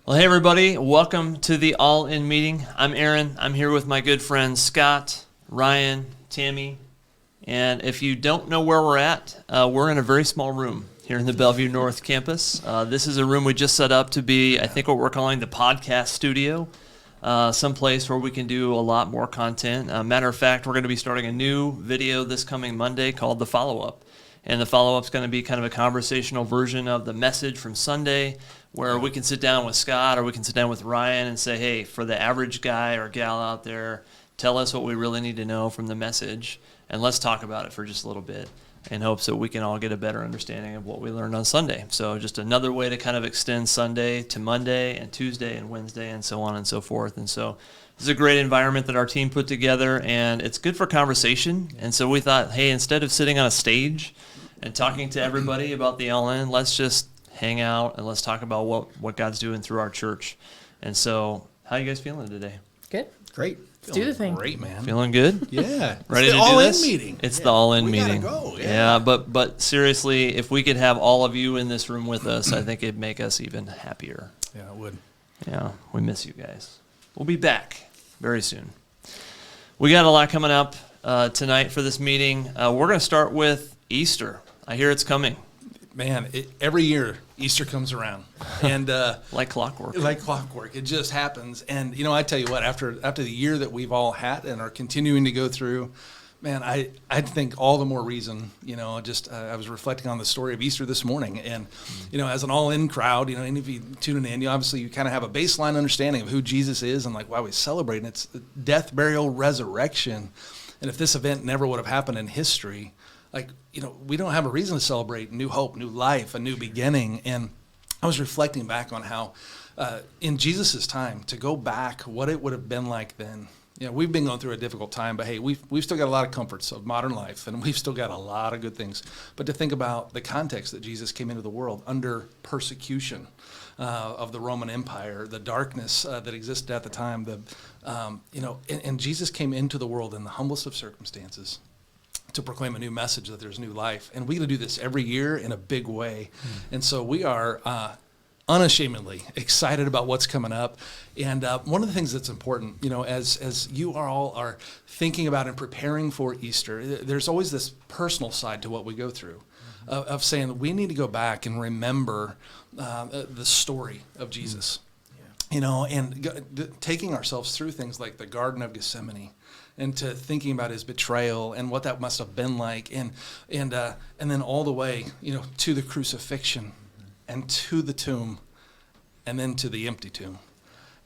Well, hey everybody, welcome to the All In meeting. I'm Aaron. I'm here with my good friends Scott, Ryan, Tammy, and if you don't know where we're at, we're in a very small room here in the Bellevue North campus. This is a room we just set up to be, I think, what we're calling the podcast studio, someplace where we can do a lot more content. Matter of fact, we're going to be starting a new video this coming Monday called The Follow-Up. And the follow-up's going to be kind of a conversational version of the message from Sunday, where we can sit down with Scott or we can sit down with Ryan and say, hey, for the average guy or gal out there, tell us what we really need to know from the message, and let's talk about it for just a little bit in hopes that we can all get a better understanding of what we learned on Sunday. So just another way to kind of extend Sunday to Monday and Tuesday and Wednesday and so on and so forth. And so this is a great environment that our team put together, and it's good for conversation. And so we thought, hey, instead of sitting on a stage and talking to everybody about the LN, let's just hang out and let's talk about what God's doing through our church. And so, how are you guys feeling today? Good. Great. Let's do the thing. Great, man. Feeling good? Yeah. Ready to do this? All-in meeting. It's the all-in we meeting. Gotta go. Yeah, but seriously, if we could have all of you in this room with us, I think it'd make us even happier. Yeah, it would. Yeah, we miss you guys. We'll be back very soon. We got a lot coming up tonight for this meeting. We're going to start with Easter. I hear it's coming. Man, every year Easter comes around, and like clockwork. Like clockwork, it just happens. And I tell you what, after the year that we've all had and are continuing to go through, man, I think all the more reason. I was reflecting on the story of Easter this morning, and as an all-in crowd, any of you tuning in, obviously you kind of have a baseline understanding of who Jesus is and like why we celebrate. And it's death, burial, resurrection. And if this event never would have happened in history, we don't have a reason to celebrate new hope, new life, a new beginning. And I was reflecting back on how in Jesus' time, to go back, what it would have been like then. We've been going through a difficult time, but hey, we've still got a lot of comforts of modern life, and we've still got a lot of good things. But to think about the context that Jesus came into the world under persecution of the Roman Empire, the darkness that existed at the time, and Jesus came into the world in the humblest of circumstances to proclaim a new message that there's new life. And we get to do this every year in a big way. And so we are unashamedly excited about what's coming up. And one of the things that's important, as you all are thinking about and preparing for Easter, there's always this personal side to what we go through of saying that we need to go back and remember the story of Jesus. And taking ourselves through things like the Garden of Gethsemane, and to thinking about his betrayal and what that must have been like, and then all the way, to the crucifixion, and to the tomb, and then to the empty tomb.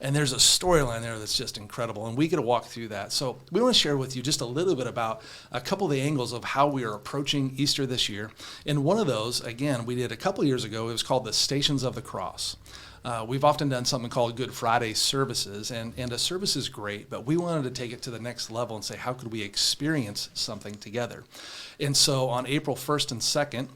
And there's a storyline there that's just incredible, and we get to walk through that. So we want to share with you just a little bit about a couple of the angles of how we are approaching Easter this year. And one of those, again, we did a couple of years ago. It was called the Stations of the Cross. We've often done something called Good Friday services, and a service is great, but we wanted to take it to the next level and say, how could we experience something together? And so on April 1st and 2nd,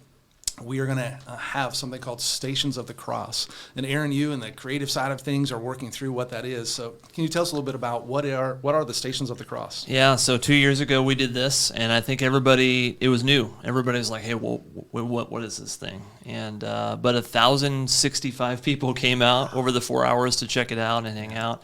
we are going to have something called Stations of the Cross. And Aaron, you and the creative side of things are working through what that is. So can you tell us a little bit about what are the Stations of the Cross? Yeah, so 2 years ago we did this, and I think it was new. Everybody was like, hey, well, what is this thing? And but 1,065 people came out over the 4 hours to check it out and hang out.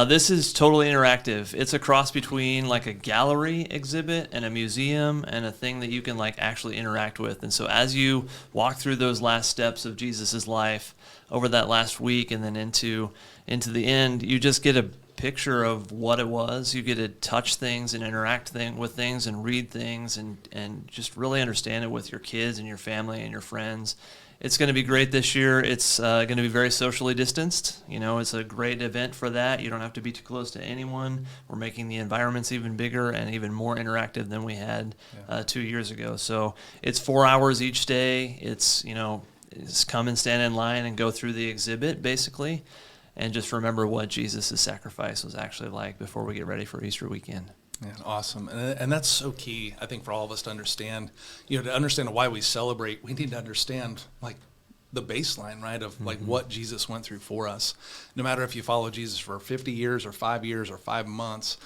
This is totally interactive. It's a cross between like a gallery exhibit and a museum and a thing that you can like actually interact with. And so as you walk through those last steps of Jesus's life over that last week and then into the end, you just get a picture of what it was. You get to touch things and interact with things and read things and just really understand it with your kids and your family and your friends. It's going to be great this year. It's going to be very socially distanced. It's a great event for that. You don't have to be too close to anyone. We're making the environments even bigger and even more interactive than we had 2 years ago. So it's 4 hours each day. It's come and stand in line and go through the exhibit, basically, and just remember what Jesus' sacrifice was actually like before we get ready for Easter weekend. Yeah, awesome. And that's so key, I think, for all of us to understand. To understand why we celebrate, we need to understand, like, the baseline, right, of, like, what Jesus went through for us. No matter if you follow Jesus for 50 years or 5 years or 5 months,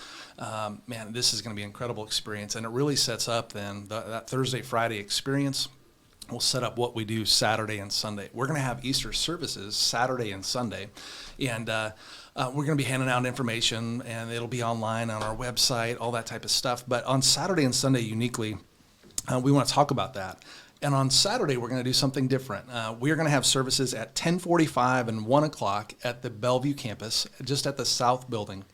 man, this is going to be an incredible experience. And it really sets up, then, that Thursday, Friday experience we'll set up what we do Saturday and Sunday. We're going to have Easter services Saturday and Sunday, and we're going to be handing out information, and it'll be online on our website, all that type of stuff. But on Saturday and Sunday uniquely, we want to talk about that. And on Saturday, we're going to do something different. We are going to have services at 10:45 and 1 o'clock at the Bellevue campus, just at the South building.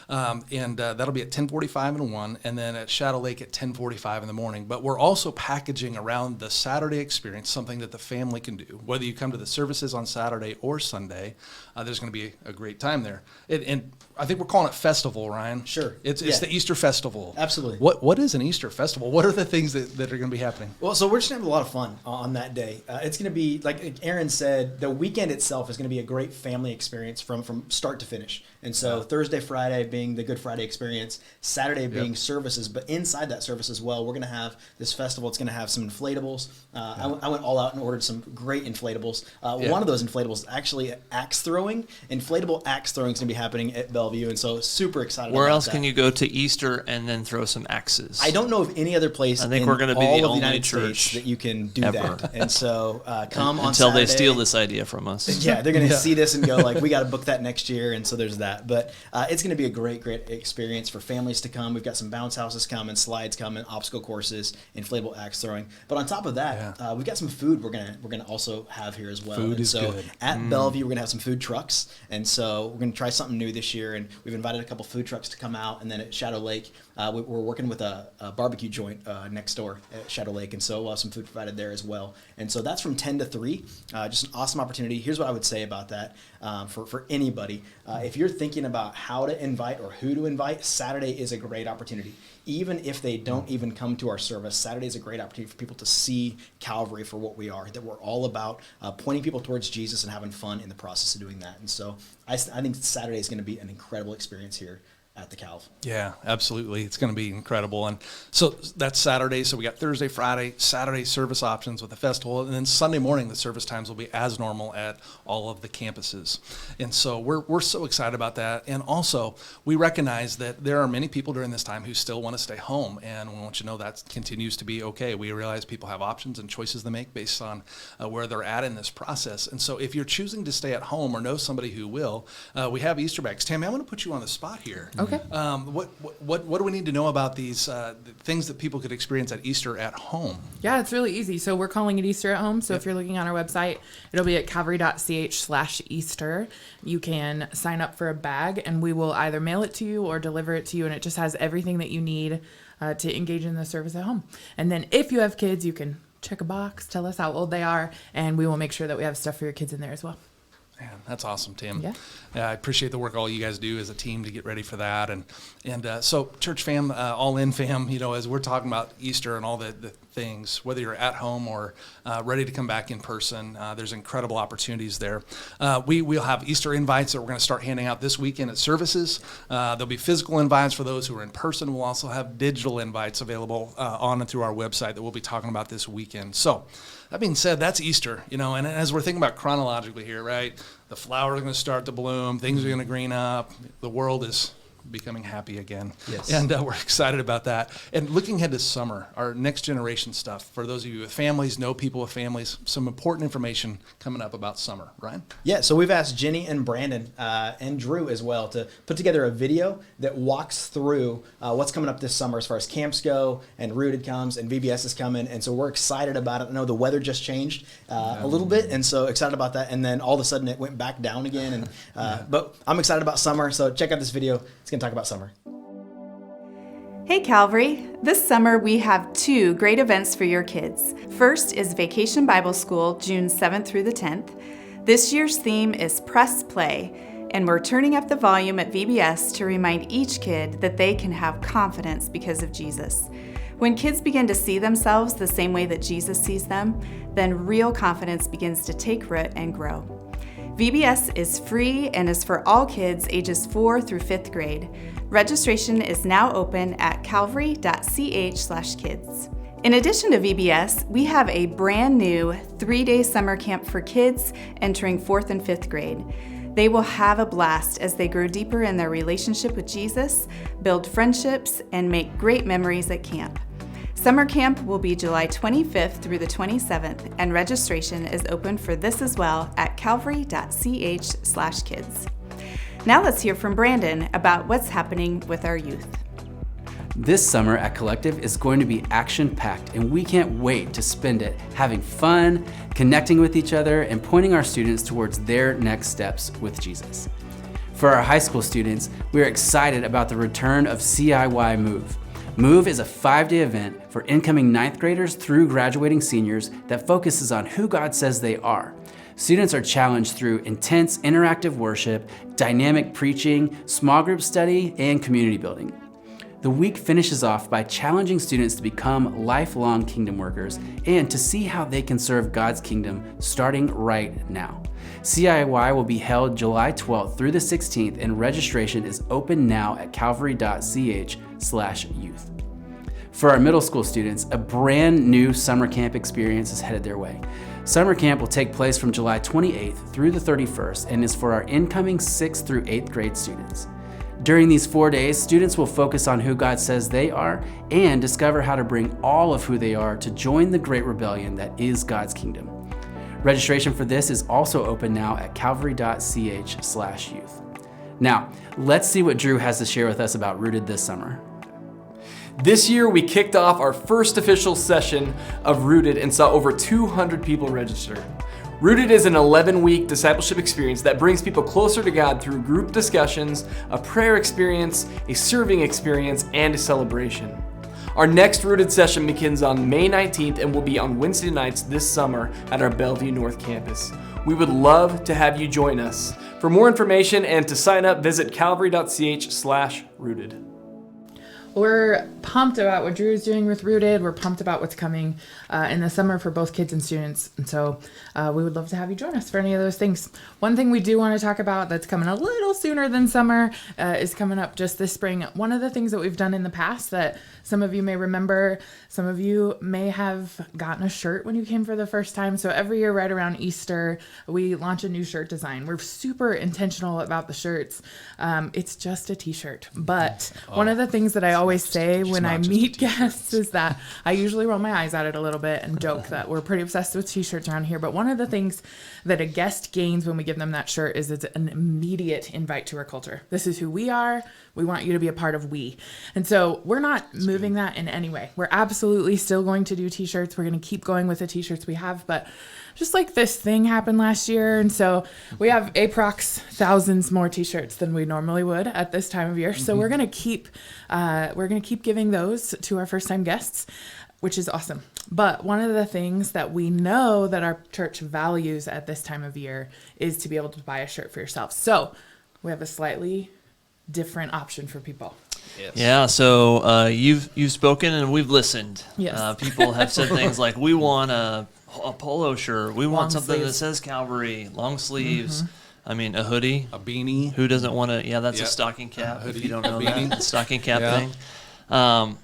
That'll be at 10:45 and 1, and then at Shadow Lake at 10:45 in the morning. But we're also packaging around the Saturday experience something that the family can do. Whether you come to the services on Saturday or Sunday, there's going to be a great time there. And I think we're calling it festival, Ryan. Sure. It's the Easter festival. Absolutely. What is an Easter festival? What are the things that are going to be happening? Well, so we're just going to have a lot of fun on that day. It's going to be, like Aaron said, the weekend itself is going to be a great family experience from start to finish. And so Thursday, Friday being the Good Friday experience, Saturday being services, but inside that service as well, we're going to have this festival. It's going to have some inflatables. I went all out and ordered some great inflatables. One of those inflatables is actually axe throwing. Inflatable axe throwing is going to be happening at Bellevue, and so super excited about that. Where else can you go to Easter and then throw some axes? I don't know of any other place I think in we're going to be all the of the only United church States that you can do ever. that. And so come on until Saturday. they steal this idea from us. Yeah, they're going to see this and go like, we got to book that next year, and so there's that. But it's going to be a great experience for families to come. We've got some bounce houses coming, slides coming, obstacle courses, inflatable axe throwing. But on top of that, we've got some food we're gonna also have here as well. Food and is so good. At Bellevue, we're gonna have some food trucks, and so we're gonna try something new this year. And we've invited a couple food trucks to come out. And then at Shadow Lake, we're working with a barbecue joint next door at Shadow Lake, and so we'll have some food provided there as well. And so that's from 10 to 3. Just an awesome opportunity. Here's what I would say about that for anybody. If you're thinking about how to invite or who to invite, Saturday is a great opportunity. Even if they don't even come to our service, Saturday is a great opportunity for people to see Calvary for what we are, that we're all about pointing people towards Jesus and having fun in the process of doing that. And so I think Saturday is going to be an incredible experience here at the Calv. Yeah, absolutely. It's going to be incredible. And so that's Saturday. So we got Thursday, Friday, Saturday service options with the festival. And then Sunday morning, the service times will be as normal at all of the campuses. And so we're so excited about that. And also, we recognize that there are many people during this time who still want to stay home. And we want you to know that continues to be okay. We realize people have options and choices to make based on where they're at in this process. And so if you're choosing to stay at home or know somebody who will, we have Easter bags. Tammy, I'm going to put you on the spot here. Okay. What do we need to know about these things that people could experience at Easter at home? Yeah, it's really easy. So we're calling it Easter at Home. So if you're looking on our website, it'll be at calvary.ch/Easter. You can sign up for a bag, and we will either mail it to you or deliver it to you. And it just has everything that you need to engage in the service at home. And then if you have kids, you can check a box, tell us how old they are, and we will make sure that we have stuff for your kids in there as well. Man, that's awesome, Tim. Yeah. I appreciate the work all you guys do as a team to get ready for that. And so church fam, all in fam, as we're talking about Easter and all the things, whether you're at home or ready to come back in person, there's incredible opportunities there. We'll have Easter invites that we're going to start handing out this weekend at services. There'll be physical invites for those who are in person. We'll also have digital invites available on and through our website that we'll be talking about this weekend. So that being said, that's Easter, and as we're thinking about chronologically here, right? The flowers are going to start to bloom, things are going to green up, the world is becoming happy again. Yes. And we're excited about that. And looking ahead to summer, our next generation stuff, for those of you with families, know people with families, some important information coming up about summer. Ryan? Yeah, so we've asked Jenny and Brandon and Drew as well to put together a video that walks through what's coming up this summer as far as camps go, and Rooted comes, and VBS is coming, and so we're excited about it. I know the weather just changed a little bit, and so excited about that, and then all of a sudden it went back down again, and but I'm excited about summer, so check out this video. It's going to talk about summer. Hey Calvary! This summer we have 2 great events for your kids. First is Vacation Bible School, June 7th through the 10th. This year's theme is Press Play, and we're turning up the volume at VBS to remind each kid that they can have confidence because of Jesus. When kids begin to see themselves the same way that Jesus sees them, then real confidence begins to take root and grow. VBS is free and is for all kids ages 4 through 5th grade. Registration is now open at calvary.ch/kids. In addition to VBS, we have a brand new 3-day summer camp for kids entering 4th and 5th grade. They will have a blast as they grow deeper in their relationship with Jesus, build friendships, and make great memories at camp. Summer camp will be July 25th through the 27th, and registration is open for this as well at calvary.ch/kids. Now let's hear from Brandon about what's happening with our youth. This summer at Collective is going to be action-packed, and we can't wait to spend it having fun, connecting with each other, and pointing our students towards their next steps with Jesus. For our high school students, we are excited about the return of CIY Move. Move is a 5-day event for incoming 9th graders through graduating seniors that focuses on who God says they are. Students are challenged through intense interactive worship, dynamic preaching, small group study, and community building. The week finishes off by challenging students to become lifelong kingdom workers and to see how they can serve God's kingdom starting right now. CIY will be held July 12th through the 16th, and registration is open now at calvary.ch/youth. For our middle school students, a brand new summer camp experience is headed their way. Summer camp will take place from July 28th through the 31st and is for our incoming 6th through 8th grade students. During these 4 days, students will focus on who God says they are and discover how to bring all of who they are to join the great rebellion that is God's kingdom. Registration for this is also open now at calvary.ch/youth. Now, let's see what Drew has to share with us about Rooted this summer. This year, we kicked off our first official session of Rooted and saw over 200 people register. Rooted is an 11-week discipleship experience that brings people closer to God through group discussions, a prayer experience, a serving experience, and a celebration. Our next Rooted session begins on May 19th and will be on Wednesday nights this summer at our Bellevue North campus. We would love to have you join us. For more information and to sign up, visit calvary.ch/rooted. We're pumped about what Drew is doing with Rooted. We're pumped about what's coming in the summer for both kids and students. And so we would love to have you join us for any of those things. One thing we do want to talk about that's coming a little sooner than summer is coming up just this spring. One of the things that we've done in the past that some of you may remember, some of you may have gotten a shirt when you came for the first time. So every year right around Easter, we launch a new shirt design. We're super intentional about the shirts. It's just a t-shirt. But one of the things that I always say when I meet guests is that I usually roll my eyes at it a little bit and joke that we're pretty obsessed with t-shirts around here. But one of the things that a guest gains when we give them that shirt is it's an immediate invite to our culture. This is who we are. We want you to be a part of we. And so we're not moving that in any way. We're absolutely still going to do t-shirts. We're going to keep going with the t-shirts we have, but just like this thing happened last year. And so we have approx thousands more t-shirts than we normally would at this time of year. So we're going to keep giving those to our first time guests, which is awesome. But one of the things that we know that our church values at this time of year is to be able to buy a shirt for yourself. So we have a slightly different option for people. Yes. Yeah, so you've spoken and we've listened. Yes. People have said things like, we want a polo shirt. We want something that sleeves. says Calvary, long sleeves. I mean, a hoodie. A beanie. Who doesn't want to? Yeah, that's a Yep. stocking cap. Hoodie, If you don't know a that, beanie. the stocking cap Yeah. thing.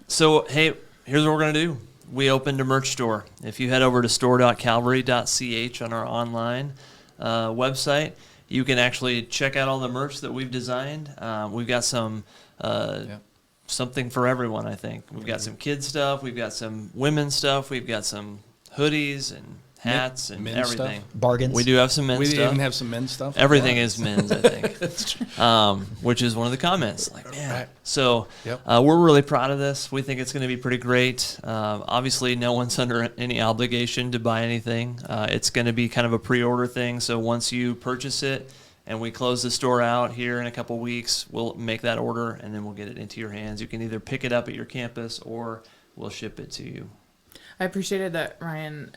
So, hey, here's what we're going to do. We opened a merch store. If you head over to store.calvary.ch on our online website, you can actually check out all the merch that we've designed. We've got some something for everyone, I think. We've got some kids stuff. We've got some women's stuff. We've got some hoodies and hats and men's everything. stuff. Bargains. We do have some men's We stuff. even have some men's stuff. Everything is men's, I think. Which is one of the comments. Like, man. Right. So Yep. we're really proud of this. We think it's going to be pretty great. Obviously, no one's under any obligation to buy anything. It's going to be kind of a pre-order thing. So once you purchase it and we close the store out here in a couple weeks, we'll make that order and then we'll get it into your hands. You can either pick it up at your campus or we'll ship it to you. I appreciated that Ryan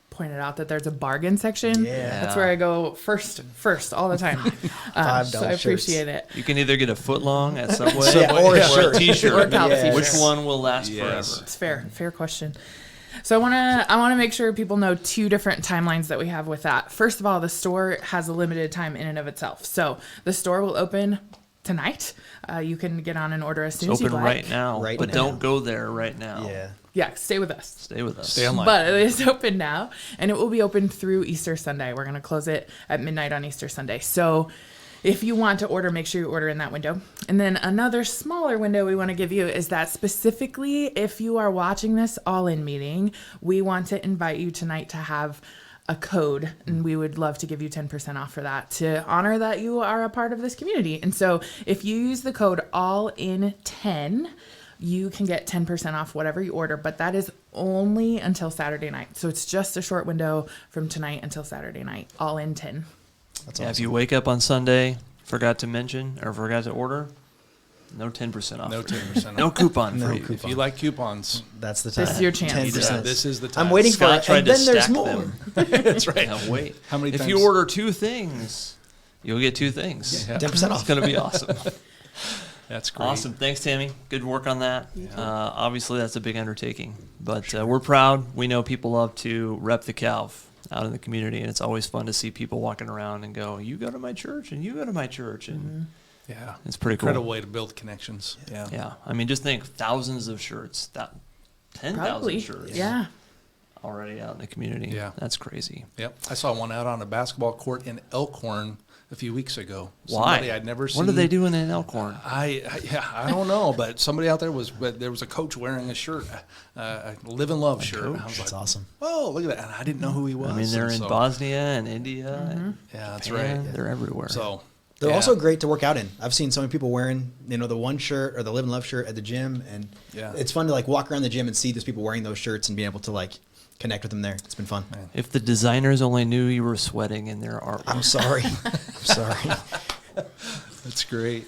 pointed out that there's a bargain section. Yeah. That's where I go first all the time. $5 so I appreciate it. You can either get a foot long at Subway or a or shirt. a t-shirt. Or a Calvary Yeah. Which t-shirt. one will last Yes. forever? It's fair question. So I want to make sure people know two different timelines that we have with that. First of all, the store has a limited time in and of itself. So the store will open tonight. You can get on and order as soon It's as you open like. right now, Right but now. don't go there right now. Yeah. Yeah, stay with us. Stay with us. Stay online. But it is open now, and it will be open through Easter Sunday. We're going to close it at midnight on Easter Sunday. So if you want to order, make sure you order in that window. And then another smaller window we want to give you is that specifically if you are watching this all-in meeting, we want to invite you tonight to have a code, and we would love to give you 10% off for that to honor that you are a part of this community. And so if you use the code ALLIN10, you can get 10% off whatever you order, but that is only until Saturday night. So it's just a short window from tonight until Saturday night, ALLIN10. That's Yeah, awesome. if you wake up on Sunday, forgot to mention or forgot to order, no 10% off. No 10% No off. coupon No for you. coupon. If you like coupons, That's the time. This is your chance. 10%. yeah, this is the time. I'm waiting for Scott it, tried and to then there's stack more. them. That's right. Now wait. How many if times? you order 2 things, you'll get 2 things. Yeah. 10% It's off. going to be awesome. That's great. Awesome. Thanks, Tammy. Good work on that. Obviously, that's a big undertaking, but we're proud. We know people love to rep the Calv out in the community, and it's always fun to see people walking around and go, you go to my church, and you go to my church, and Yeah. it's pretty cool. Incredible way to build connections. Yeah. Yeah. I mean, just think thousands of shirts, 10,000 Probably. shirts Yeah. already out in the community. Yeah. That's crazy. Yep. I saw one out on a basketball court in Elkhorn a few weeks ago. Why? Somebody I'd never seen. What are they doing in Elkhorn? I don't know, but somebody out there there was a coach wearing a shirt, a Live and Love shirt. And I was That's like, awesome. oh, look at that. And I didn't know who he was. I mean, they're And in so- Bosnia and India. And Yeah, that's Japan. right. They're everywhere. So They're yeah. also great to work out in. I've seen so many people wearing, the one shirt or the Live and Love shirt at the gym, and Yeah. it's fun to like walk around the gym and see those people wearing those shirts and being able to like connect with them there. It's been fun. If the designers only knew you were sweating in their artwork. I'm sorry. I'm sorry. That's great.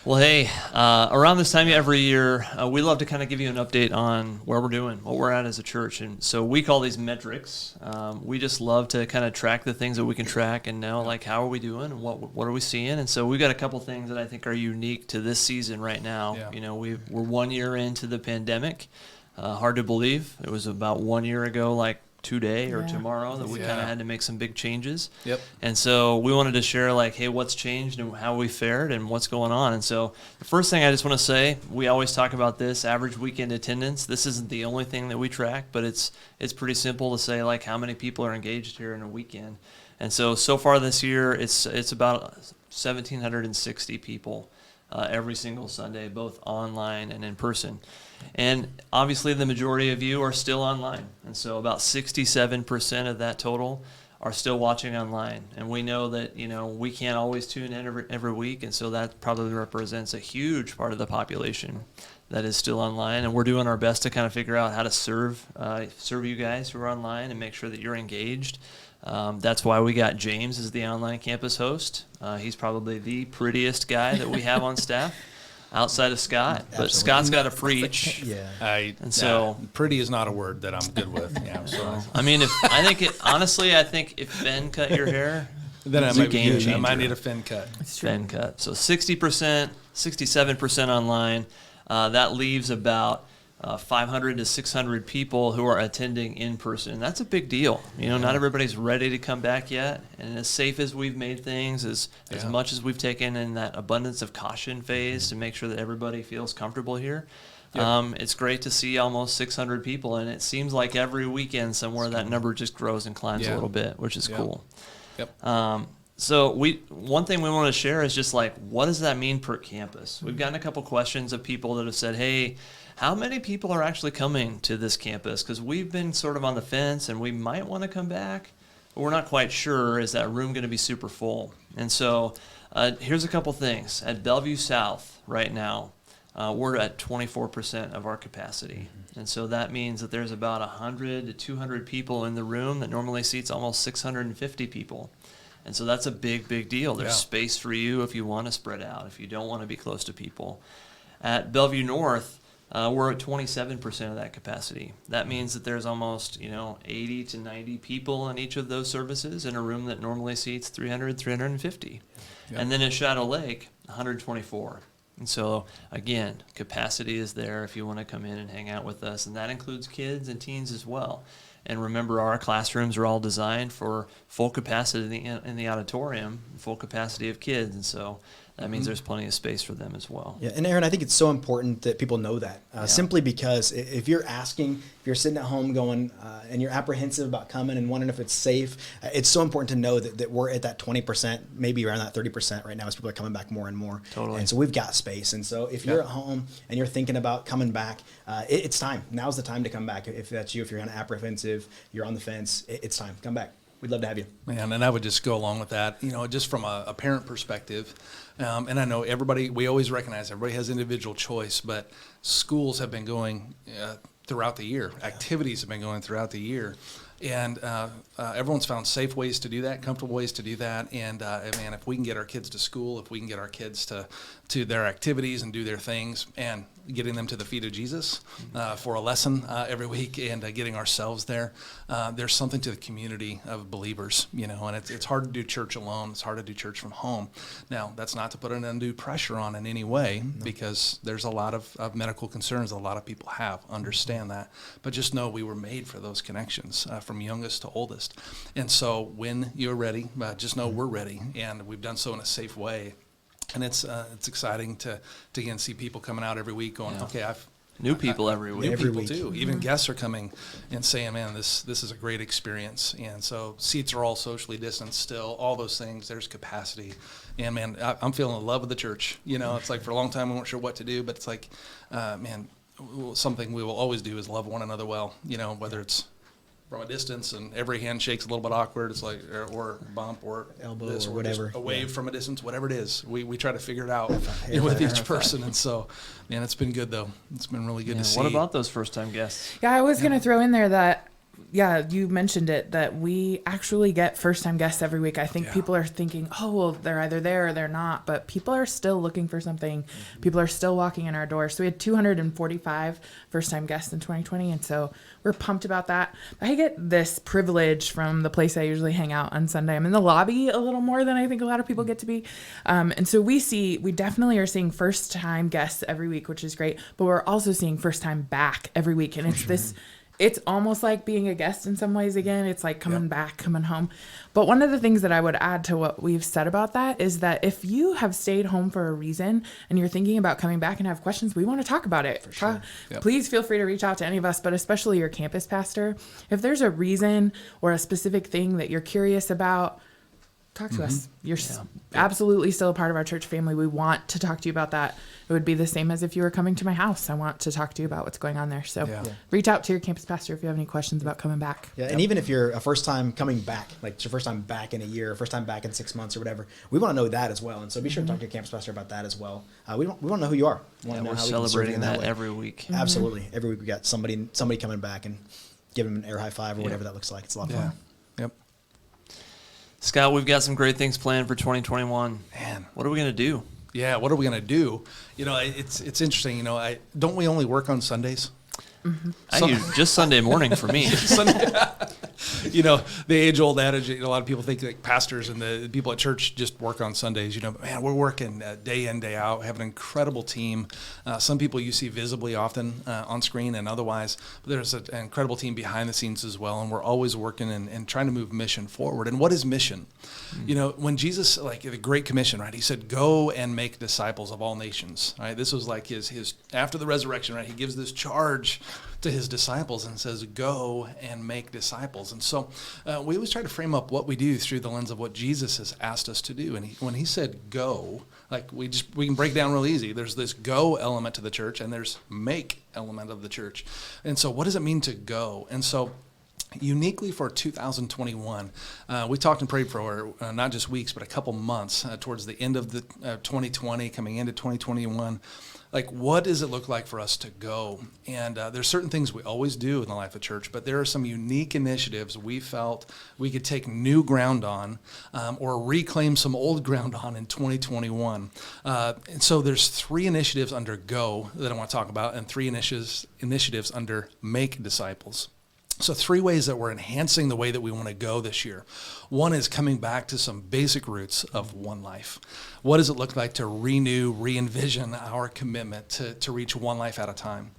Well, hey, around this time every year, we love to kind of give you an update on where we're doing, what we're at as a church. And so we call these metrics. We just love to kind of track the things that we can track and know, like, how are we doing and what are we seeing? And so we've got a couple things that I think are unique to this season right now. Yeah. We're 1 year into the pandemic. Hard to believe. It was about 1 year ago, like today or Yeah. tomorrow, that we kind Yeah. of had to make some big changes. Yep. And so we wanted to share, like, hey, what's changed and how we fared and what's going on. And so the first thing I just want to say, we always talk about this average weekend attendance. This isn't the only thing that we track, but it's pretty simple to say, like, how many people are engaged here in a weekend. And so far this year, it's about 1,760 people every single Sunday, both online and in person. And obviously the majority of you are still online. And so about 67% of that total are still watching online. And we know that, we can't always tune in every week. And so that probably represents a huge part of the population that is still online. And we're doing our best to kind of figure out how to serve you guys who are online and make sure that you're engaged. That's why we got James as the online campus host. He's probably the prettiest guy that we have on staff outside of Scott. But Absolutely. Scott's got to preach. Yeah. And so- pretty is not a word that I'm good with. Yeah. So I mean, I think if Ben cut your hair, then I it's a might be game good. I changer. might need a fin cut. It's true. Ben cut. So 60%, 67% online. That leaves about 500 to 600 people who are attending in person. That's a big deal. Not everybody's ready to come back yet. And as safe as we've made things, as Yeah. much as we've taken in that abundance of caution phase to make sure that everybody feels comfortable here, it's great to see almost 600 people. And it seems like every weekend somewhere that number just grows and climbs a Yeah. little bit, which is Yeah. cool. Yep. So one thing we want to share is just like, what does that mean per campus? We've gotten a couple questions of people that have said, hey, how many people are actually coming to this campus? Because we've been sort of on the fence and we might want to come back, but we're not quite sure. Is that room going to be super full? And so here's a couple things. At Bellevue South right now, we're at 24% of our capacity. And so that means that there's about 100 to 200 people in the room that normally seats almost 650 people. And so that's a big, big deal. There's Yeah. space for you if you want to spread out, if you don't want to be close to people. At Bellevue North, we're at 27% of that capacity. That means that there's almost 80 to 90 people in each of those services in a room that normally seats 300, 350. Yeah. And then at Shadow Lake, 124. And so, again, capacity is there if you want to come in and hang out with us. And that includes kids and teens as well. And remember, our classrooms are all designed for full capacity in the auditorium, full capacity of kids. And so that means there's plenty of space for them as well. Yeah, and Aaron, I think it's so important that people know that. Simply because if you're asking, if you're sitting at home going and you're apprehensive about coming and wondering if it's safe, it's so important to know that we're at that 20%, maybe around that 30% right now as people are coming back more and more. Totally. And so we've got space. And so if you're at home and you're thinking about coming back, it's time. Now's the time to come back. If that's you, if you're kind of apprehensive, you're on the fence, it's time. Come back. We'd love to have you. Man, and I would just go along with that, just from a parent perspective. And I know we always recognize everybody has individual choice, but schools have been going throughout the year. Activities have been going throughout the year. And everyone's found safe ways to do that, comfortable ways to do that. And man, if we can get our kids to school, if we can get our kids to their activities and do their things, and getting them to the feet of Jesus for a lesson every week, and getting ourselves there, there's something to the community of believers, and it's hard to do church alone. It's hard to do church from home. Now, that's not to put an undue pressure on in any way, because there's a lot of medical concerns a lot of people have. Understand that. But just know we were made for those connections, from youngest to oldest. And so when you're ready, just know we're ready, and we've done so in a safe way. And it's exciting to again see people coming out every week going, okay, New people every week. New people too. Even guests are coming and saying, man, this is a great experience. And so seats are all socially distanced still, all those things. There's capacity. And man, I'm feeling the love of the church. It's like for a long time we weren't sure what to do, but it's like, man, something we will always do is love one another well, whether it's from a distance and every handshake's a little bit awkward. It's like, or bump or elbow this, or whatever. A wave from a distance, whatever it is. We try to figure it out with each person. And so, man, it's been good though. It's been really good to see. What about those first-time guests? Yeah, I was going to throw in there that, you mentioned it, that we actually get first-time guests every week. I think people are thinking, oh, well, they're either there or they're not, but people are still looking for something. People are still walking in our door. So we had 245 first-time guests in 2020, and so we're pumped about that. I get this privilege from the place I usually hang out on Sunday. I'm in the lobby a little more than I think a lot of people get to be. And so we definitely are seeing first-time guests every week, which is great, but we're also seeing first-time back every week. And it's almost like being a guest in some ways again. It's like coming back, coming home. But one of the things that I would add to what we've said about that is that if you have stayed home for a reason and you're thinking about coming back and have questions, we want to talk about it. For sure. Please feel free to reach out to any of us, but especially your campus pastor. If there's a reason or a specific thing that you're curious about, talk to us. You're absolutely still a part of our church family. We want to talk to you about that. It would be the same as if you were coming to my house. I want to talk to you about what's going on there. So reach out to your campus pastor if you have any questions about coming back. Yeah, and even if you're a first time coming back, like it's your first time back in a year, first time back in 6 months or whatever, we want to know that as well. And so be sure to talk to your campus pastor about that as well. We want to know who you are. We're celebrating that every week. Absolutely. Every week we got somebody coming back and give them an air high five or whatever that looks like. It's a lot of fun. Yep. Scott, we've got some great things planned for 2021. Man, what are we going to do? Yeah, what are we going to do? It's interesting. Don't we only work on Sundays? Mm-hmm. Just Sunday morning for me. The age-old adage, a lot of people think like pastors and the people at church just work on Sundays. Man, we're working day in, day out. We have an incredible team. Some people you see visibly often on screen and otherwise, but there's an incredible team behind the scenes as well, and we're always working and trying to move mission forward. And what is mission? Mm-hmm. When Jesus, like the Great Commission, right, he said, go and make disciples of all nations, right? This was like his after the resurrection, right? He gives this charge to his disciples and says, go and make disciples. And so we always try to frame up what we do through the lens of what Jesus has asked us to do. And when he said go, like we can break down real easy. There's this go element to the church and there's make element of the church. And so what does it mean to go? And so uniquely for 2021, we talked and prayed for not just weeks, but a couple months towards the end of the 2020, coming into 2021. Like, what does it look like for us to go? And there's certain things we always do in the life of church, but there are some unique initiatives we felt we could take new ground on or reclaim some old ground on in 2021. And so there's 3 initiatives under Go that I want to talk about and 3 initiatives under Make Disciples. So 3 ways that we're enhancing the way that we want to go this year. One is coming back to some basic roots of one life. What does it look like to renew, re-envision our commitment to reach one life at a time?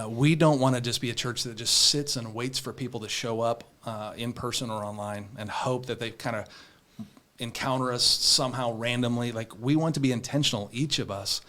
We don't want to just be a church that just sits and waits for people to show up in person or online and hope that they kind of encounter us somehow randomly. Like, we want to be intentional, each of us,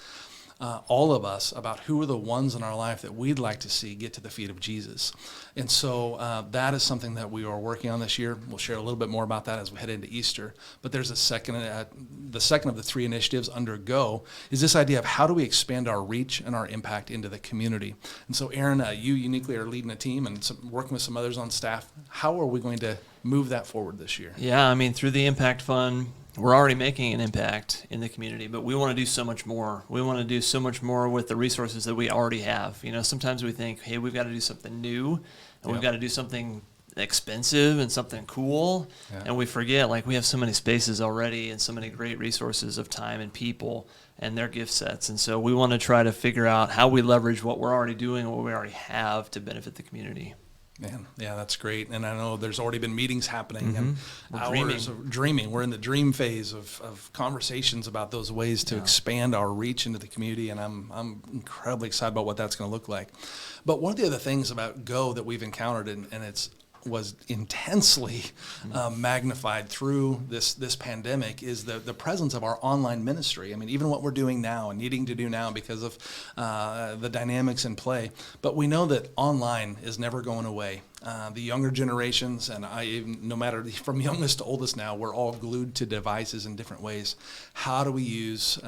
all of us, about who are the ones in our life that we'd like to see get to the feet of Jesus. And so that is something that we are working on this year. We'll share a little bit more about that as we head into Easter. But there's the second of the three initiatives under Go is this idea of how do we expand our reach and our impact into the community. And so, Aaron, you uniquely are leading a team and working with some others on staff. How are we going to move that forward this year? Yeah, I mean, through the Impact Fund, we're already making an impact in the community, but we want to do so much more. We want to do so much more with the resources that we already have. You know, sometimes we think, hey, we've got to do something new, and we've got to do something expensive and something cool, and we forget, like, we have so many spaces already and so many great resources of time and people and their gift sets. And so we want to try to figure out how we leverage what we're already doing and what we already have to benefit the community. Man, yeah, that's great. And I know there's already been meetings happening and We're hours of dreaming. We're in the dream phase of conversations about those ways to expand our reach into the community, and I'm incredibly excited about what that's going to look like. But one of the other things about Go that we've encountered, and it's was intensely magnified through this pandemic, is the presence of our online ministry. I mean, even what we're doing now and needing to do now because of the dynamics in play. But we know that online is never going away. The younger generations, and no matter from youngest to oldest now, we're all glued to devices in different ways. How do we use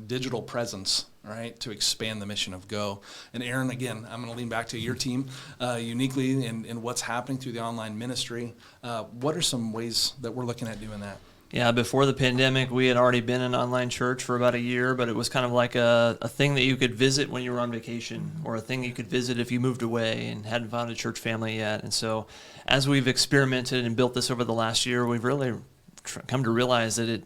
digital presence, right, to expand the mission of Go? And Aaron, again, I'm going to lean back to your team uniquely in what's happening through the online ministry. What are some ways that we're looking at doing that? Yeah, before the pandemic, we had already been an online church for about a year, but it was kind of like a thing that you could visit when you were on vacation, or a thing you could visit if you moved away and hadn't found a church family yet. And so as we've experimented and built this over the last year, we've really come to realize that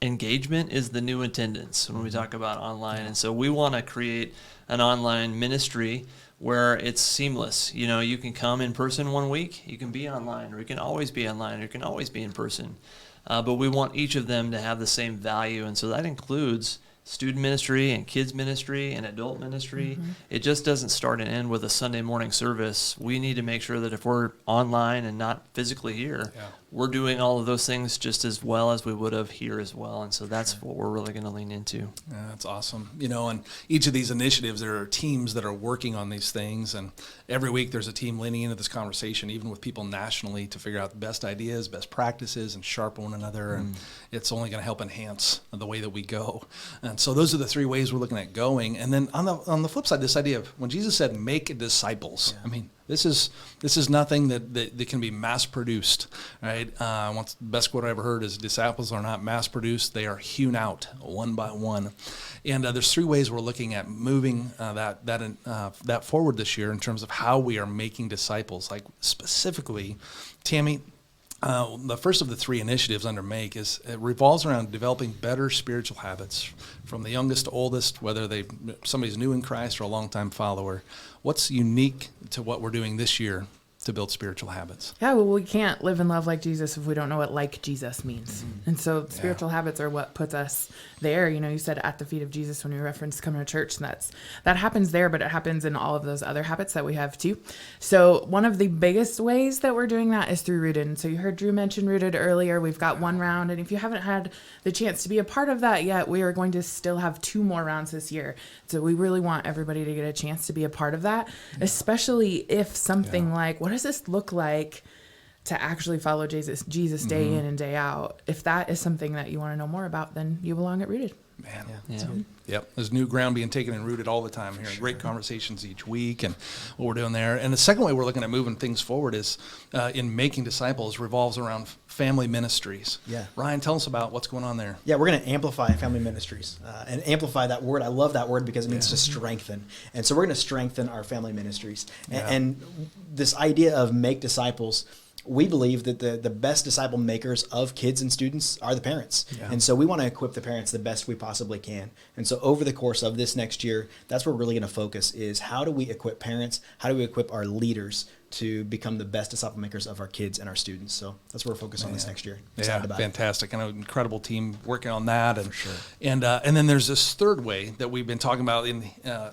engagement is the new attendance when we talk about online. And so we want to create an online ministry where it's seamless. You know, you can come in person one week, you can be online, or you can always be online, or you can always be in person. But we want each of them to have the same value, and so that includes student ministry and kids ministry and adult ministry. It just doesn't start and end with a Sunday morning service. We need to make sure that if we're online and not physically here, we're doing all of those things just as well as we would have here as well. And so that's what we're really going to lean into. Yeah, that's awesome. You know, and each of these initiatives, there are teams that are working on these things. And every week there's a team leaning into this conversation, even with people nationally, to figure out the best ideas, best practices, and sharpen one another. And it's only going to help enhance the way that we go. And so those are the three ways we're looking at going. And then on the flip side, this idea of when Jesus said, make disciples, I mean, this is nothing that can be mass produced, right? The best quote I ever heard is, disciples are not mass produced, they are hewn out one by one. And there's three ways we're looking at moving that forward this year in terms of how we are making disciples. Like, specifically, Tammy, the first of the three initiatives under Make it revolves around developing better spiritual habits from the youngest to oldest, whether somebody's new in Christ or a longtime follower. What's unique to what we're doing this year to build spiritual habits? Yeah, well, we can't live and love like Jesus if we don't know what like Jesus means. And so spiritual habits are what puts us there. You know, you said at the feet of Jesus when you referenced coming to church, and that happens there, but it happens in all of those other habits that we have too. So one of the biggest ways that we're doing that is through Rooted. And so you heard Drew mention Rooted earlier. We've got one round, and if you haven't had the chance to be a part of that yet, we are going to still have 2 more rounds this year. So we really want everybody to get a chance to be a part of that, especially if something like, what does this look like to actually follow Jesus day in and day out? If that is something that you want to know more about, then you belong at Rooted. Man, yep. There's new ground being taken and rooted all the time here. Great conversations each week and what we're doing there. And the second way we're looking at moving things forward is in making disciples revolves around family ministries. Yeah. Ryan, tell us about what's going on there. Yeah, we're going to amplify family ministries. And amplify, that word, I love that word because it means to strengthen. And so we're going to strengthen our family ministries. And this idea of make disciples, we believe that the best disciple makers of kids and students are the parents. And so we want to equip the parents the best we possibly can. And so over the course of this next year, that's where we're really going to focus is how do we equip parents, how do we equip our leaders to become the best disciple makers of our kids and our students. So that's where we're focused on this next year. Excited about fantastic. And an incredible team working on that. And, For sure. And then there's this third way that we've been talking about in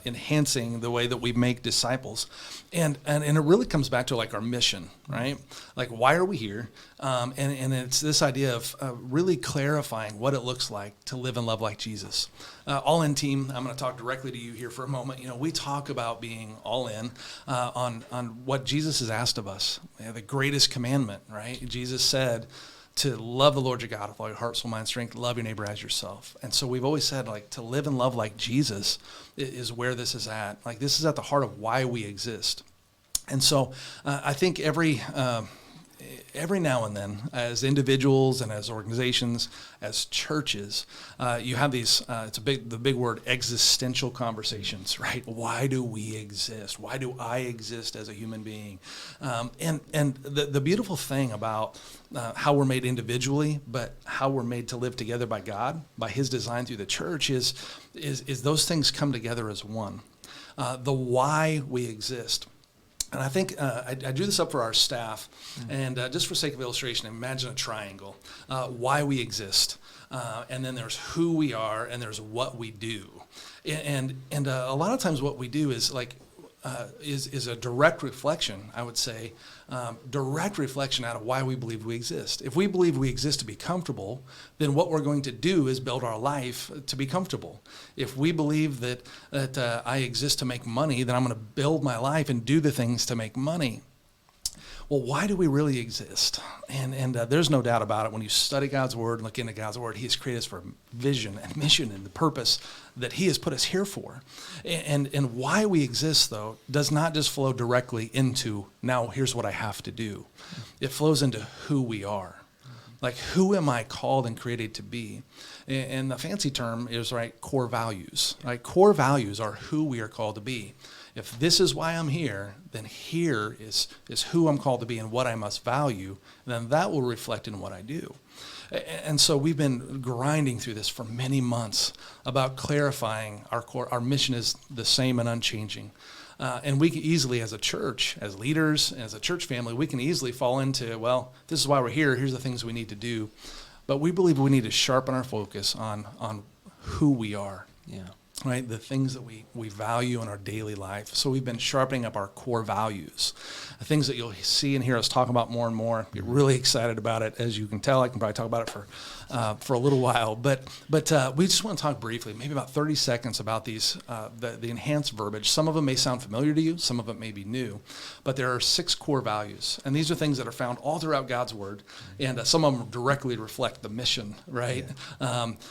enhancing the way that we make disciples. And it really comes back to like our mission, right? Like, why are we here? And it's this idea of really clarifying what it looks like to live and love like Jesus. All in team, I'm going to talk directly to you here for a moment. You know, we talk about being all in on what Jesus has asked of us. The greatest commandment, right? Jesus said to love the Lord your God with all your heart, soul, mind, strength, love your neighbor as yourself. And so we've always said, like, to live and love like Jesus is where this is at. Like, this is at the heart of why we exist. And so I think every now and then, as individuals and as organizations, as churches, you have these, the big word, existential conversations, right? Why do we exist? Why do I exist as a human being? And the beautiful thing about how we're made individually, but how we're made to live together by God, by his design through the church, is those things come together as one. The why we exist. And I think I drew this up for our staff, and just for sake of illustration, imagine a triangle. Why we exist, and then there's who we are, and there's what we do. And a lot of times what we do is like is a direct reflection, I would say, direct reflection out of why we believe we exist. If we believe we exist to be comfortable, then what we're going to do is build our life to be comfortable. If we believe that I exist to make money, then I'm going to build my life and do the things to make money. Well, why do we really exist? And there's no doubt about it. When you study God's Word and look into God's Word, He has created us for vision and mission and the purpose that He has put us here for. And why we exist, though, does not just flow directly into, now here's what I have to do. It flows into who we are. Like, who am I called and created to be? And the fancy term is, right, core values. Right? Core values are who we are called to be. If this is why I'm here, then here is who I'm called to be and what I must value, then that will reflect in what I do. And so we've been grinding through this for many months about clarifying our core. Our mission is the same and unchanging. And we can easily, as a church, as leaders, as a church family, we can easily fall into, well, this is why we're here, here's the things we need to do. But we believe we need to sharpen our focus on who we are. Yeah. Right, the things that we value in our daily life. So we've been sharpening up our core values, the things that you'll see and hear us talk about more and more. Get really excited about it, as you can tell. I can probably talk about it for a little while, but we just want to talk briefly, maybe about 30 seconds, about these the enhanced verbiage. Some of them may sound familiar to you, some of it may be new, but there are 6 core values, and these are things that are found all throughout God's Word, and some of them directly reflect the mission, right?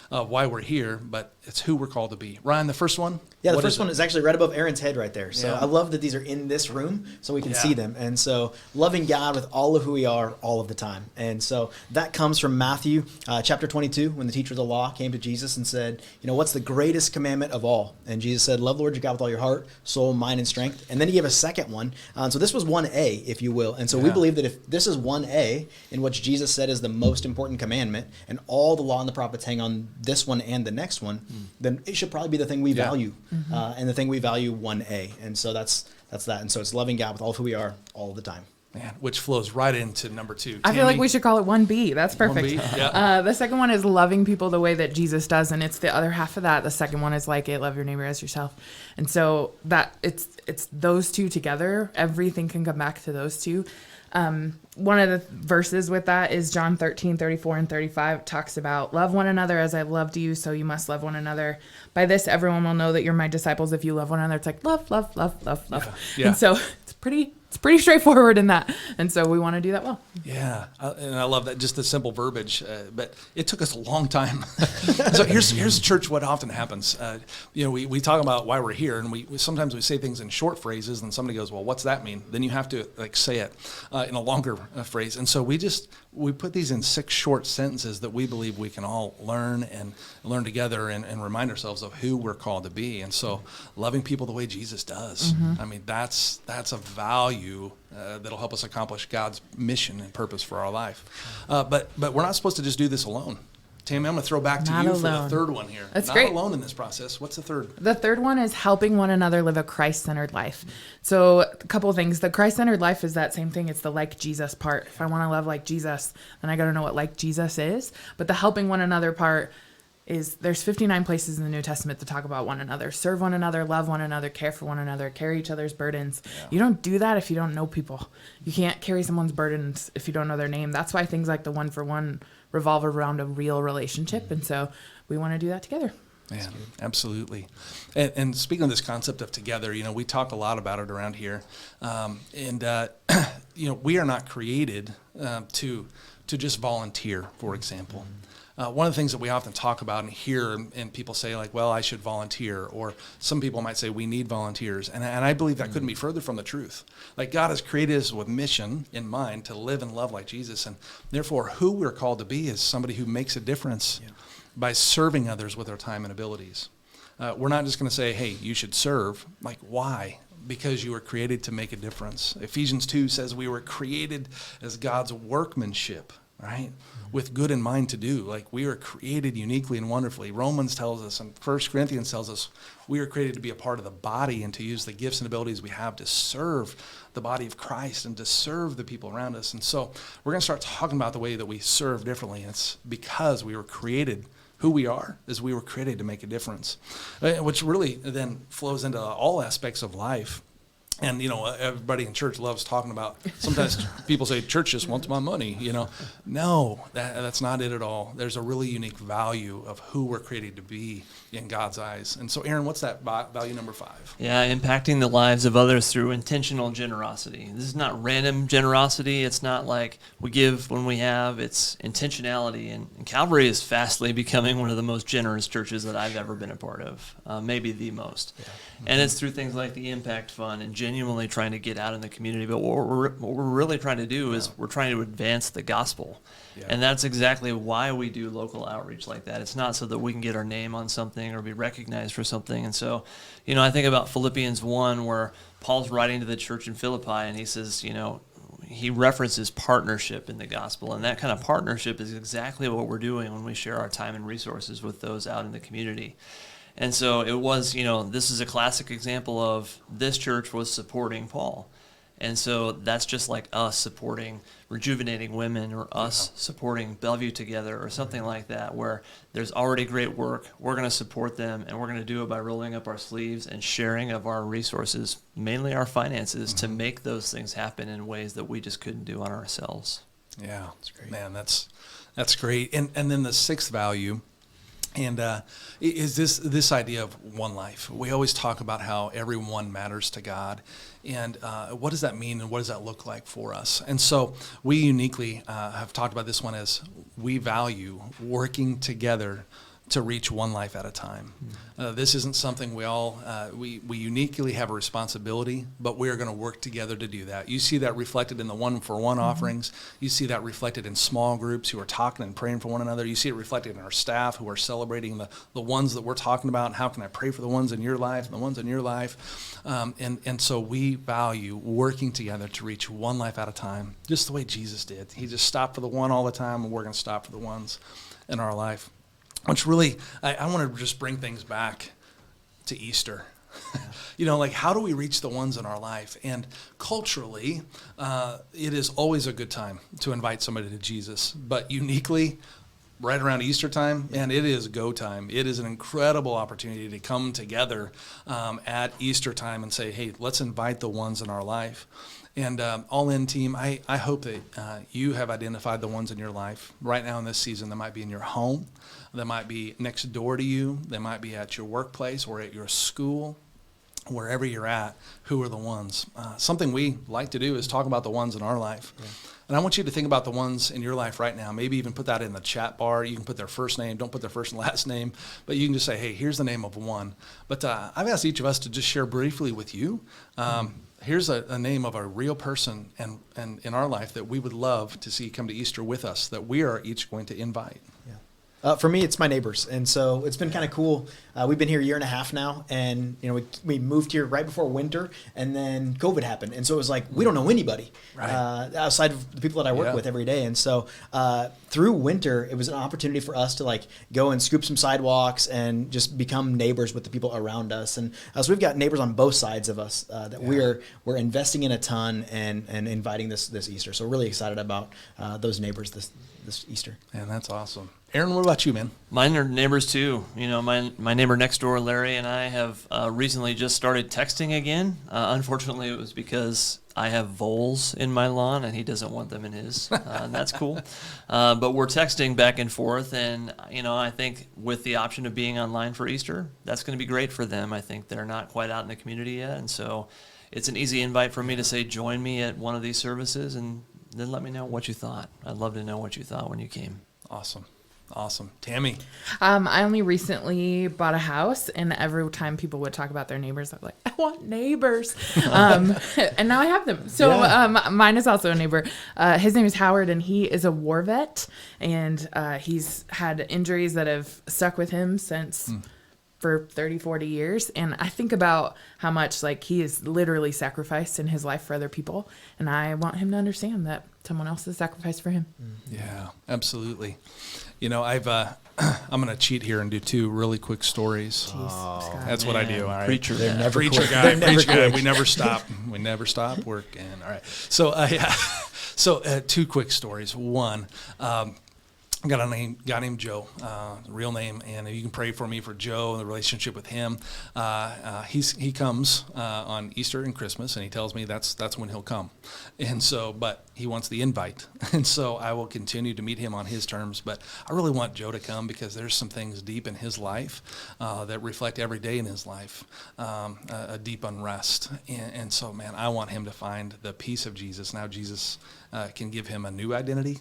Why we're here, but it's who we're called to be. Ryan, the first one? Yeah, the first one is actually right above Aaron's head right there. So Yeah. I love that these are in this room so we can Yeah. see them. And so loving God with all of who we are all of the time. And so that comes from Matthew chapter 22, when the teacher of the law came to Jesus and said, you know, what's the greatest commandment of all? And Jesus said, love the Lord your God with all your heart, soul, mind, and strength. And then he gave a second one. So this was 1A, if you will. And so we Yeah. believe that if this is 1A, in which Jesus said is the most important commandment, and all the law and the prophets hang on this one and the next one, then it should probably be the thing we Yeah. value. And the thing we value, 1A. And so that's that. And so it's loving God with all of who we are all the time. Man, which flows right into number 2. I feel like Tammy? we should call it 1B. That's perfect. 1B, yeah. The second one is loving people the way that Jesus does, and it's the other half of that. The second one is like it, love your neighbor as yourself. And so that it's those two together. Everything can come back to those two. One of the verses with that is John 13:34 and 35. It talks about love one another as I've loved you, so you must love one another. By this, everyone will know that you're my disciples if you love one another. It's like love, love, love, love, love. Yeah. And so it's pretty straightforward in that. And so we want to do that well. Yeah, and I love that, just the simple verbiage. But it took us a long time. So here's church. What often happens, we talk about why we're here, and we sometimes we say things in short phrases, and somebody goes, "Well, what's that mean?" Then you have to say it in a longer phrase. And so we put these in 6 short sentences that we believe we can all learn together and remind ourselves of who we're called to be. And so loving people the way Jesus does. I mean, that's a value that'll help us accomplish God's mission and purpose for our life. But we're not supposed to just do this alone. Tammy, I'm going to throw back to Not you for the alone. third one here. That's Not great. alone in this process. What's the third? The third one is helping one another live a Christ-centered life. So a couple of things. The Christ-centered life is that same thing. It's the like Jesus part. If I want to love like Jesus, then I got to know what like Jesus is. But the helping one another part is there's 59 places in the New Testament to talk about one another. Serve one another, love one another, care for one another, carry each other's burdens. Yeah. You don't do that if you don't know people. You can't carry someone's burdens if you don't know their name. That's why things like the one for one revolve around a real relationship. And so we want to do that together. Yeah, absolutely. And speaking of this concept of together, we talk a lot about it around here. We are not created to just volunteer, for example. One of the things that we often talk about and hear, and people say like, well, I should volunteer, or some people might say we need volunteers. And I believe that couldn't be further from the truth. Like God has created us with mission in mind to live and love like Jesus. And therefore, who we're called to be is somebody who makes a difference by serving others with our time and abilities. We're not just going to say, hey, you should serve. Like, why? Because you were created to make a difference. Ephesians 2 says we were created as God's workmanship, right? With good in mind to do. Like, we were created uniquely and wonderfully. Romans tells us, and 1 Corinthians tells us, we are created to be a part of the body and to use the gifts and abilities we have to serve the body of Christ and to serve the people around us. And so we're going to start talking about the way that we serve differently. And it's because we were created, who we are, is we were created to make a difference, which really then flows into all aspects of life. And, everybody in church loves talking about, sometimes people say church just wants my money, No, that's not it at all. There's a really unique value of who we're created to be in God's eyes. And so, Aaron, what's that value number 5? Yeah, impacting the lives of others through intentional generosity. This is not random generosity. It's not like we give when we have. It's intentionality. And Calvary is fastly becoming one of the most generous churches that I've ever been a part of, maybe the most. Yeah. And it's through things like the Impact Fund and genuinely trying to get out in the community. But what we're really trying to do is we're trying to advance the gospel. Yeah. And that's exactly why we do local outreach like that. It's not so that we can get our name on something or be recognized for something. And so, I think about Philippians 1 where Paul's writing to the church in Philippi and he says, he references partnership in the gospel. And that kind of partnership is exactly what we're doing when we share our time and resources with those out in the community. And so it was, this is a classic example of this church was supporting Paul. And so that's just like us supporting Rejuvenating Women or us supporting Bellevue Together or something like that, where there's already great work. We're going to support them, and we're going to do it by rolling up our sleeves and sharing of our resources, mainly our finances, to make those things happen in ways that we just couldn't do on ourselves. Yeah, that's great. Man, that's great. And then the 6th value, and is this idea of one life. We always talk about how everyone matters to God, and what does that mean, and what does that look like for us? And so we uniquely have talked about this one as we value working together to reach one life at a time. This isn't something we all, we uniquely have a responsibility, but we're going to work together to do that. You see that reflected in the one-for-one offerings. You see that reflected in small groups who are talking and praying for one another. You see it reflected in our staff who are celebrating the ones that we're talking about. And how can I pray for the ones in your life and the ones in your life? And so we value working together to reach one life at a time, just the way Jesus did. He just stopped for the one all the time, and we're going to stop for the ones in our life. Which really, I want to just bring things back to Easter. Like how do we reach the ones in our life? And culturally, it is always a good time to invite somebody to Jesus. But uniquely, right around Easter time, and it is go time. It is an incredible opportunity to come together at Easter time and say, hey, let's invite the ones in our life. And All In team, I hope that you have identified the ones in your life right now in this season that might be in your home, that might be next door to you, that might be at your workplace or at your school, wherever you're at, who are the ones. Something we like to do is talk about the ones in our life. Yeah. And I want you to think about the ones in your life right now. Maybe even put that in the chat bar. You can put their first name. Don't put their first and last name. But you can just say, hey, here's the name of one. But I've asked each of us to just share briefly with you. Here's a name of a real person and in our life that we would love to see come to Easter with us, that we are each going to invite. Yeah. For me, it's my neighbors, and so it's been kind of cool. We've been here a year and a half now, and we moved here right before winter, and then COVID happened, and so it was like we don't know anybody outside of the people that I work with every day, and so through winter, it was an opportunity for us to go and scoop some sidewalks and just become neighbors with the people around us, and so we've got neighbors on both sides of us that we're investing in a ton and inviting this Easter. So we're really excited about those neighbors this Easter. Man, that's awesome. Aaron, what about you, man? Mine are neighbors too. My neighbor next door, Larry, and I have recently just started texting again. Unfortunately, it was because I have voles in my lawn and he doesn't want them in his, and that's cool. But we're texting back and forth, and I think with the option of being online for Easter, that's going to be great for them. I think they're not quite out in the community yet, and so it's an easy invite for me to say, join me at one of these services, and then let me know what you thought. I'd love to know what you thought when you came. Awesome. Tammy? I only recently bought a house, and every time people would talk about their neighbors, I'm like, I want neighbors. And now I have them. So mine is also a neighbor. His name is Howard, and he is a war vet, and he's had injuries that have stuck with him since for 30, 40 years. And I think about how much he is literally sacrificed in his life for other people. And I want him to understand that someone else has sacrificed for him. Yeah, absolutely. I'm going to cheat here and do 2 really quick stories. Jeez, That's what I do. All right. Preacher. They're never Preacher quick. guy. They're Preacher never guy. quick. We never stop working. All right. So 2 quick stories. One, I got a guy named Joe, real name, and you can pray for me for Joe and the relationship with him. He comes on Easter and Christmas, and he tells me that's when he'll come, and so but he wants the invite, and so I will continue to meet him on his terms. But I really want Joe to come because there's some things deep in his life that reflect every day in his life, a deep unrest, and so man, I want him to find the peace of Jesus. Now Jesus can give him a new identity,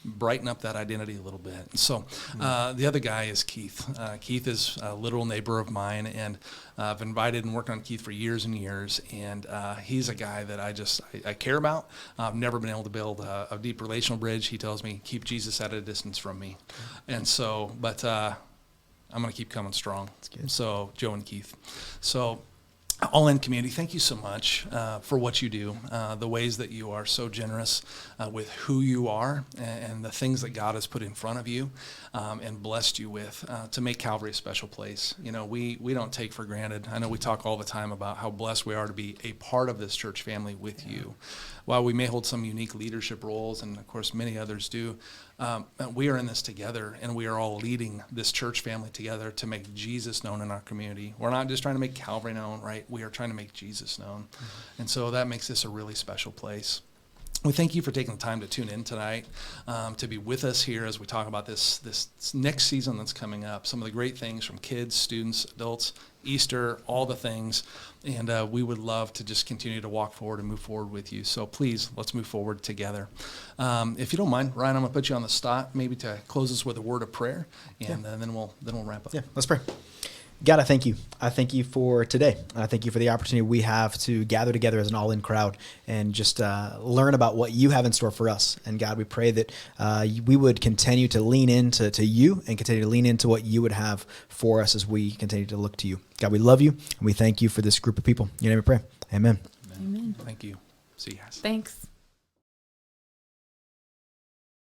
brighten up that identity a little bit. So the other guy is Keith. Keith is a literal neighbor of mine, and I've invited and worked on Keith for years and years, and he's a guy that I care about. I've never been able to build a deep relational bridge. He tells me, keep Jesus at a distance from me. And so, but I'm going to keep coming strong. So Joe and Keith. So All In community, thank you so much for what you do, the ways that you are so generous with who you are and the things that God has put in front of you and blessed you with to make Calvary a special place. We don't take for granted. I know we talk all the time about how blessed we are to be a part of this church family with you. While we may hold some unique leadership roles, and of course many others do, we are in this together, and we are all leading this church family together to make Jesus known in our community. We're not just trying to make Calvary known, right? We are trying to make Jesus known. And so that makes this a really special place. We thank you for taking the time to tune in tonight, to be with us here as we talk about this next season that's coming up. Some of the great things from kids, students, adults, Easter, all the things. And we would love to just continue to walk forward and move forward with you. So please, let's move forward together. If you don't mind, Ryan, I'm going to put you on the spot, maybe to close us with a word of prayer, and then we'll wrap up. Yeah, let's pray. God, I thank you. I thank you for today. I thank you for the opportunity we have to gather together as an all-in crowd and just learn about what you have in store for us. And God, we pray that we would continue to lean into you and continue to lean into what you would have for us as we continue to look to you. God, we love you, and we thank you for this group of people. In your name we pray. Amen. Amen. Thank you. See you guys. Thanks.